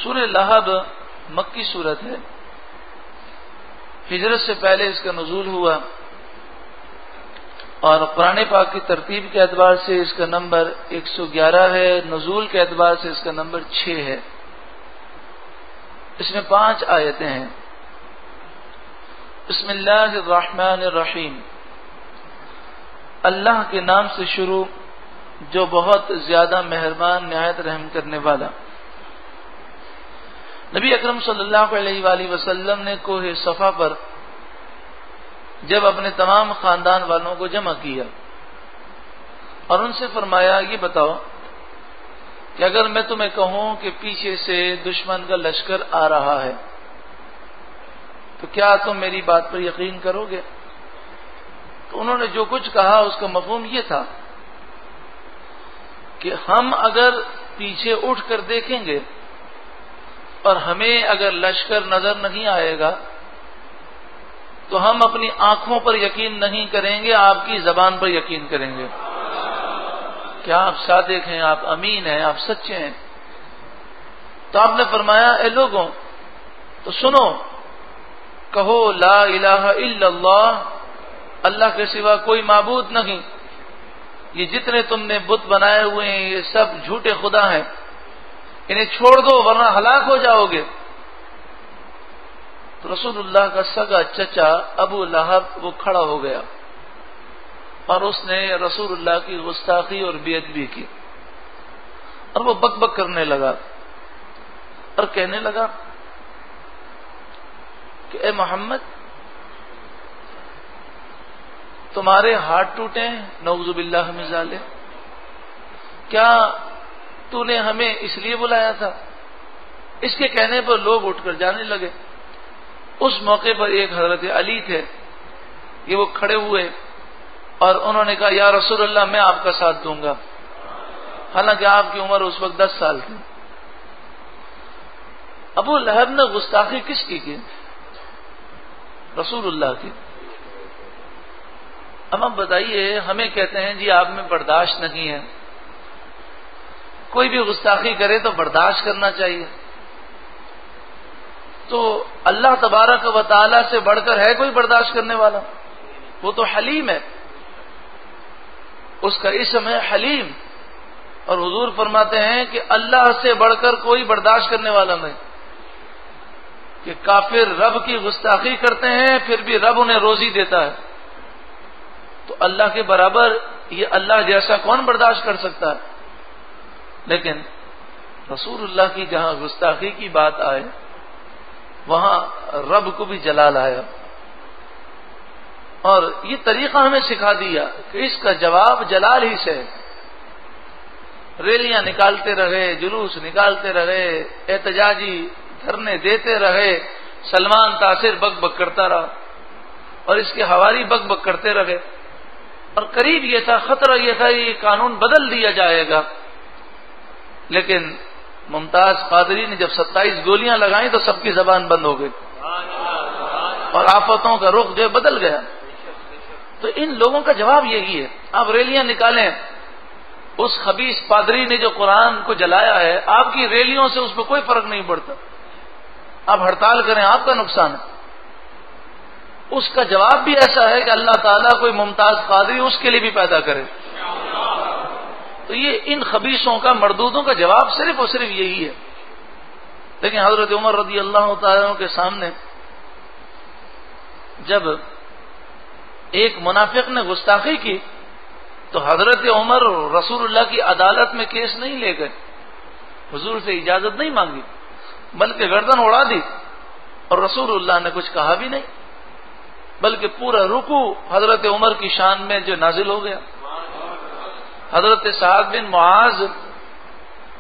سورہ لہب مکی سورت ہے. ہجرت سے پہلے اس کا نزول ہوا اور قرآن پاک کی ترتیب کے اعتبار سے اس کا نمبر 111 ہے. نزول کے اعتبار سے اس کا نمبر 6 ہے. اس میں 5 آیتیں ہیں. بسم اللہ الرحمن الرحیم. اللہ کے نام سے شروع جو بہت زیادہ مہربان نہایت رحم کرنے والا. نبی اکرم صلی اللہ علیہ وآلہ وسلم نے کوہ صفا پر جب اپنے تمام خاندان والوں کو جمع کیا اور ان سے فرمایا یہ بتاؤ کہ اگر میں تمہیں کہوں کہ پیچھے سے دشمن کا لشکر آ رہا ہے تو کیا تم میری بات پر یقین کرو گے؟ تو انہوں نے جو کچھ کہا اس کا مفہوم یہ تھا کہ ہم اگر پیچھے اٹھ کر دیکھیں گے اور ہمیں اگر لشکر نظر نہیں آئے گا تو ہم اپنی آنکھوں پر یقین نہیں کریں گے، آپ کی زبان پر یقین کریں گے. کیا آپ صادق ہیں، آپ امین ہیں، آپ سچے ہیں؟ تو آپ نے فرمایا اے لوگوں تو سنو، کہو لا الہ الا اللہ، اللہ کے سوا کوئی معبود نہیں. یہ جتنے تم نے بت بنائے ہوئے ہیں یہ سب جھوٹے خدا ہیں، انہیں چھوڑ دو ورنہ ہلاک ہو جاؤ گے. تو رسول اللہ کا سگا چچا ابو لہب وہ کھڑا ہو گیا اور اس نے رسول اللہ کی گستاخی اور بے ادبی کی اور وہ بک بک کرنے لگا اور کہنے لگا کہ اے محمد تمہارے ہاتھ ٹوٹے ہیں، نعوذ باللہ من ذالک، کیا تو نے ہمیں اس لیے بلایا تھا؟ اس کے کہنے پر لوگ اٹھ کر جانے لگے. اس موقع پر ایک حضرت علی تھے، یہ وہ کھڑے ہوئے اور انہوں نے کہا یا رسول اللہ میں آپ کا ساتھ دوں گا، حالانکہ آپ کی عمر اس وقت 10 سال تھی. ابو لہب نے گستاخی کس کی؟ رسول اللہ کی. اب آپ بتائیے، ہمیں کہتے ہیں جی آپ میں برداشت نہیں ہے، کوئی بھی گستاخی کرے تو برداشت کرنا چاہیے. تو اللہ تبارک و تعالی سے بڑھ کر ہے کوئی برداشت کرنے والا؟ وہ تو حلیم ہے، اس کا اسم ہے حلیم. اور حضور فرماتے ہیں کہ اللہ سے بڑھ کر کوئی برداشت کرنے والا نہیں. کہ کافر رب کی گستاخی کرتے ہیں پھر بھی رب انہیں روزی دیتا ہے، تو اللہ کے برابر یہ اللہ جیسا کون برداشت کر سکتا ہے؟ لیکن رسول اللہ کی جہاں گستاخی کی بات آئے وہاں رب کو بھی جلال آیا. اور یہ طریقہ ہمیں سکھا دیا کہ اس کا جواب جلال ہی سے. ریلیاں نکالتے رہے، جلوس نکالتے رہے، احتجاجی دھرنے دیتے رہے، سلمان تاثر بک بک کرتا رہا اور اس کے حواری بک بک کرتے رہے. اور قریب یہ تھا، خطرہ یہ تھا یہ قانون بدل دیا جائے گا. لیکن ممتاز قادری نے جب 27 گولیاں لگائیں تو سب کی زبان بند ہو گئی اور آفتوں کا رخ جو بدل گیا. تو ان لوگوں کا جواب یہی ہے. آپ ریلیاں نکالیں، اس خبیث پادری نے جو قرآن کو جلایا ہے، آپ کی ریلیوں سے اس پہ کوئی فرق نہیں پڑتا. آپ ہڑتال کریں، آپ کا نقصان ہے. اس کا جواب بھی ایسا ہے کہ اللہ تعالیٰ کوئی ممتاز قادری اس کے لیے بھی پیدا کرے. تو یہ ان خبیثوں کا، مردودوں کا جواب صرف اور صرف یہی ہے. لیکن حضرت عمر رضی اللہ تعالیٰ عنہ کے سامنے جب ایک منافق نے گستاخی کی تو حضرت عمر رسول اللہ کی عدالت میں کیس نہیں لے گئے، حضور سے اجازت نہیں مانگی، بلکہ گردن اڑا دی اور رسول اللہ نے کچھ کہا بھی نہیں، بلکہ پورا رکوع حضرت عمر کی شان میں جو نازل ہو گیا. حضرت سعد بن معاذ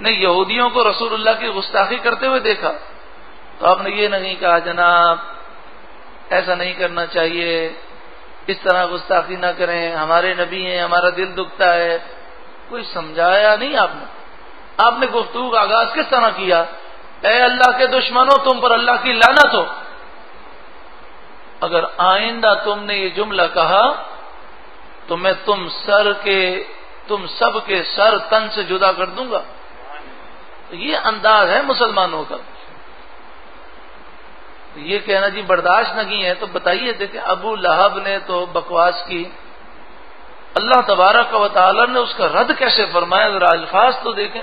نے یہودیوں کو رسول اللہ کی گستاخی کرتے ہوئے دیکھا تو آپ نے یہ نہیں کہا جناب ایسا نہیں کرنا چاہیے، اس طرح گستاخی نہ کریں، ہمارے نبی ہیں، ہمارا دل دکھتا ہے. کوئی سمجھایا نہیں آپ نے. آپ نے گفتگو کا آغاز کس طرح کیا؟ اے اللہ کے دشمنوں تم پر اللہ کی لعنت ہو، اگر آئندہ تم نے یہ جملہ کہا تو میں تم سب کے سر تن سے جدا کر دوں گا. یہ انداز ہے مسلمانوں کا. یہ کہنا جی برداشت نہیں ہے، تو بتائیے دیکھیں ابو لہب نے تو بکواس کی، اللہ تبارک و تعالی نے اس کا رد کیسے فرمایا، ذرا الفاظ تو دیکھیں.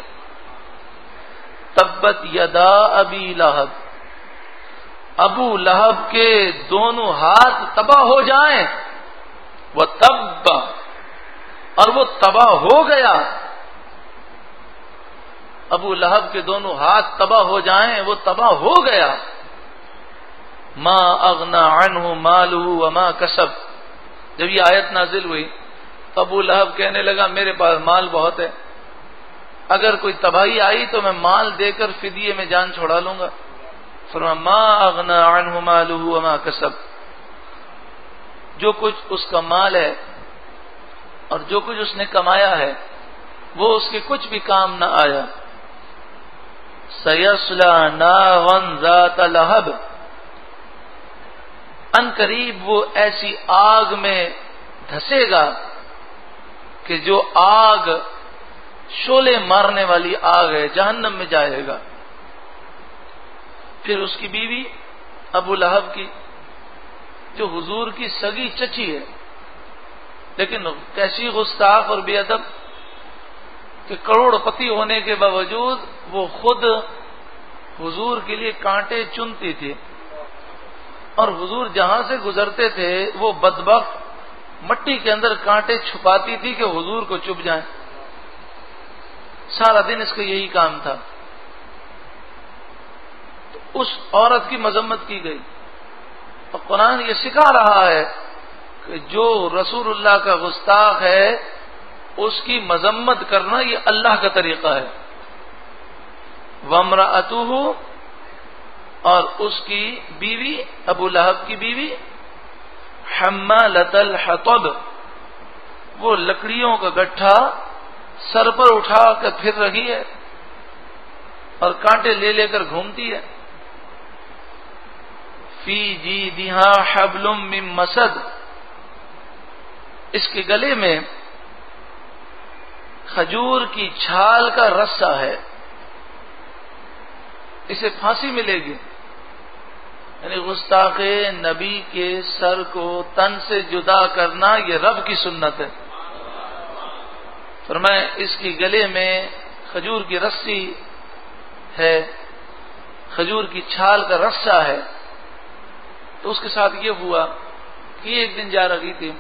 تبت یدا ابی لہب، ابو لہب کے دونوں ہاتھ تباہ ہو جائیں، وہ تب، اور وہ تباہ ہو گیا. ابو لہب کے دونوں ہاتھ تباہ ہو جائیں، وہ تباہ ہو گیا. ما اغنا عنہ مالہ وما کسب، جب یہ آیت نازل ہوئی تو ابو لہب کہنے لگا میرے پاس مال بہت ہے، اگر کوئی تباہی آئی تو میں مال دے کر فدیے میں جان چھوڑا لوں گا. فرمایا ما اغنا عنہ مالہ وما کسب، جو کچھ اس کا مال ہے اور جو کچھ اس نے کمایا ہے وہ اس کے کچھ بھی کام نہ آیا. سیصلی نارا ذات لہب، ان قریب وہ ایسی آگ میں دھسے گا کہ جو آگ شعلے مارنے والی آگ ہے، جہنم میں جائے گا. پھر اس کی بیوی ابو لہب کی، جو حضور کی سگی چچی ہے، لیکن کیسی گستاخ اور بے ادب کہ کروڑ پتی ہونے کے باوجود وہ خود حضور کے لیے کانٹے چنتی تھی، اور حضور جہاں سے گزرتے تھے وہ بدبخت مٹی کے اندر کانٹے چھپاتی تھی کہ حضور کو چبھ جائیں. سارا دن اس کا یہی کام تھا. تو اس عورت کی مذمت کی گئی، اور قرآن یہ سکھا رہا ہے کہ جو رسول اللہ کا گستاخ ہے اس کی مذمت کرنا یہ اللہ کا طریقہ ہے. وامرأتہ، اور اس کی بیوی ابو لہب کی بیوی حمالۃ الحطب، وہ لکڑیوں کا گٹھا سر پر اٹھا کر پھر رہی ہے اور کانٹے لے لے کر گھومتی ہے. فی جیدہا حبل من مسد، اس کے گلے میں کھجور کی چھال کا رسہ ہے، اسے پھانسی ملے گی. یعنی گستاخ نبی کے سر کو تن سے جدا کرنا یہ رب کی سنت ہے. فرمایا اس کی گلے میں کھجور کی رسی ہے، کھجور کی چھال کا رسہ ہے. تو اس کے ساتھ یہ ہوا کہ ایک دن جا رہی تھی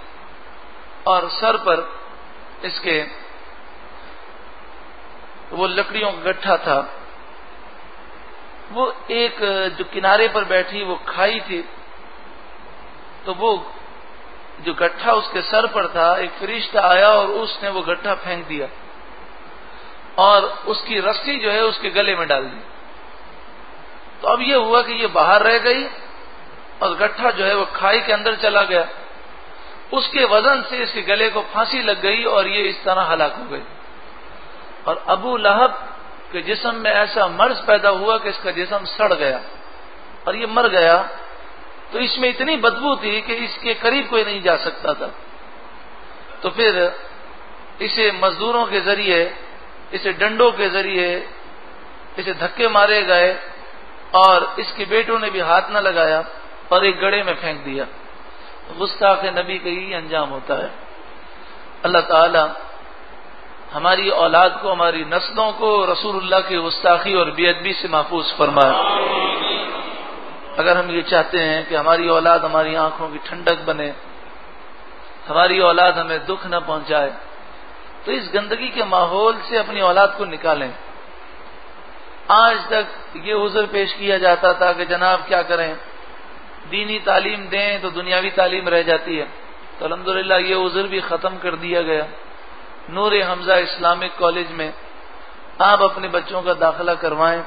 اور سر پر اس کے وہ لکڑیوں کا گٹھا تھا، وہ ایک جو کنارے پر بیٹھی وہ کھائی تھی، تو وہ جو گٹھا اس کے سر پر تھا، ایک فرشتہ آیا اور اس نے وہ گٹھا پھینک دیا اور اس کی رسی جو ہے اس کے گلے میں ڈال دی. تو اب یہ ہوا کہ یہ باہر رہ گئی اور گٹھا جو ہے وہ کھائی کے اندر چلا گیا. اس کے وزن سے اس کے گلے کو پھانسی لگ گئی اور یہ اس طرح ہلاک ہو گئی. اور ابو لہب کے جسم میں ایسا مرض پیدا ہوا کہ اس کا جسم سڑ گیا اور یہ مر گیا. تو اس میں اتنی بدبو تھی کہ اس کے قریب کوئی نہیں جا سکتا تھا. تو پھر اسے مزدوروں کے ذریعے، اسے ڈنڈوں کے ذریعے اسے دھکے مارے گئے اور اس کے بیٹوں نے بھی ہاتھ نہ لگایا اور ایک گڑھے میں پھینک دیا. گستاخ نبی کا یہی انجام ہوتا ہے. اللہ تعالی ہماری اولاد کو، ہماری نسلوں کو رسول اللہ کی گستاخی اور بے ادبی سے محفوظ فرمائے. اگر ہم یہ چاہتے ہیں کہ ہماری اولاد ہماری آنکھوں کی ٹھنڈک بنے، ہماری اولاد ہمیں دکھ نہ پہنچائے، تو اس گندگی کے ماحول سے اپنی اولاد کو نکالیں. آج تک یہ عذر پیش کیا جاتا تھا کہ جناب کیا کریں، دینی تعلیم دیں تو دنیاوی تعلیم رہ جاتی ہے. تو الحمدللہ یہ عذر بھی ختم کر دیا گیا. نور حمزہ اسلامک کالج میں آپ اپنے بچوں کا داخلہ کروائیں.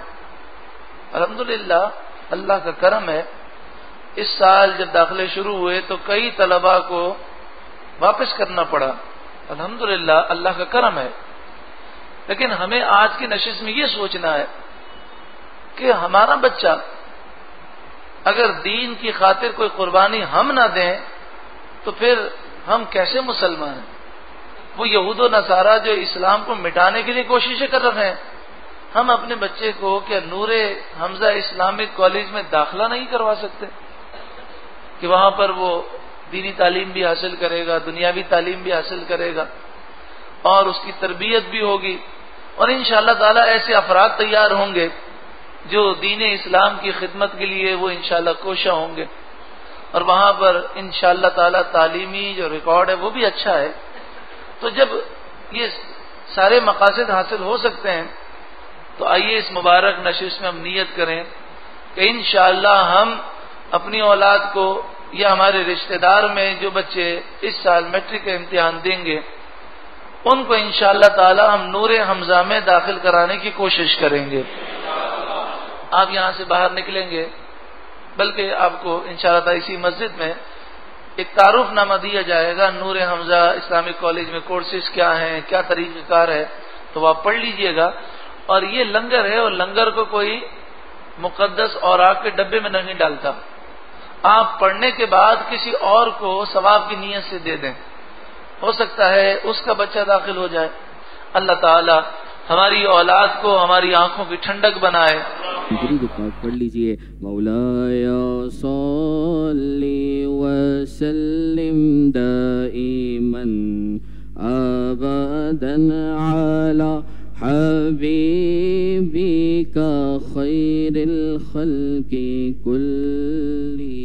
الحمدللہ اللہ کا کرم ہے، اس سال جب داخلے شروع ہوئے تو کئی طلباء کو واپس کرنا پڑا. الحمدللہ اللہ کا کرم ہے. لیکن ہمیں آج کی نشست میں یہ سوچنا ہے کہ ہمارا بچہ اگر دین کی خاطر کوئی قربانی ہم نہ دیں تو پھر ہم کیسے مسلمان ہیں؟ وہ یہود و نصارہ جو اسلام کو مٹانے کے لیے کوششیں کر رہے ہیں، ہم اپنے بچے کو کیا نور حمزہ اسلامک کالج میں داخلہ نہیں کروا سکتے کہ وہاں پر وہ دینی تعلیم بھی حاصل کرے گا، دنیاوی تعلیم بھی حاصل کرے گا اور اس کی تربیت بھی ہوگی، اور انشاءاللہ تعالی ایسے افراد تیار ہوں گے جو دین اسلام کی خدمت کے لیے وہ انشاءاللہ کوشاں ہوں گے، اور وہاں پر انشاءاللہ تعالی تعلیمی جو ریکارڈ ہے وہ بھی اچھا ہے۔ تو جب یہ سارے مقاصد حاصل ہو سکتے ہیں تو آئیے اس مبارک نشست میں ہم نیت کریں کہ انشاءاللہ ہم اپنی اولاد کو یا ہمارے رشتہ دار میں جو بچے اس سال میٹرک کا امتحان دیں گے ان کو انشاءاللہ تعالی ہم نور حمزہ میں داخل کرانے کی کوشش کریں گے۔ آپ یہاں سے باہر نکلیں گے، بلکہ آپ کو انشاءاللہ تعالی اسی مسجد میں ایک تعارف نامہ دیا جائے گا، نور حمزہ اسلامک کالج میں کورسز کیا ہیں، کیا طریقہ کار ہے، تو آپ پڑھ لیجئے گا۔ اور یہ لنگر ہے، اور لنگر کو کوئی مقدس اور آگ کے ڈبے میں نہیں ڈالتا، آپ پڑھنے کے بعد کسی اور کو ثواب کی نیت سے دے دیں، ہو سکتا ہے اس کا بچہ داخل ہو جائے۔ اللہ تعالی ہماری اولاد کو ہماری آنکھوں کی ٹھنڈک بنائے۔ پڑھ لیجئے مولایا صلی وسلم دائما ابدا علی حبیبک خیر الخلق کلہم۔